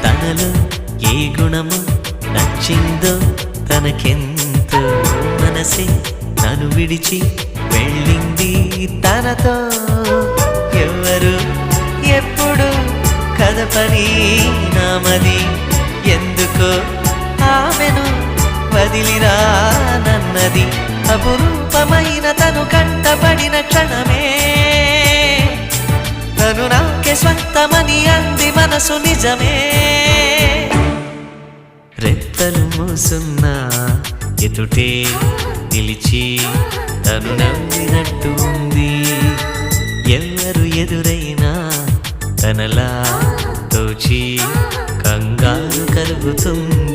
తనలో ఏ గుణము నచ్చిందో తనకెంతో మనసే నన్ను విడిచి వెళ్ళింది తనతో ఎవరు ఎప్పుడు కదపని నామది ఎందుకో ఆమెను వదిలిరా నన్నది అపురూపమైన తను కంటపడిన క్షణమే తను నాకే స్వంతమని అంది మనసు నిజమే రెప్పలు మూసున్నా ఎదుటే నిలిచి తను నవ్వినట్టు ఉంది ఎవరు ఎదురైనా తనలా తోచి కంగారు కలుగుతుంది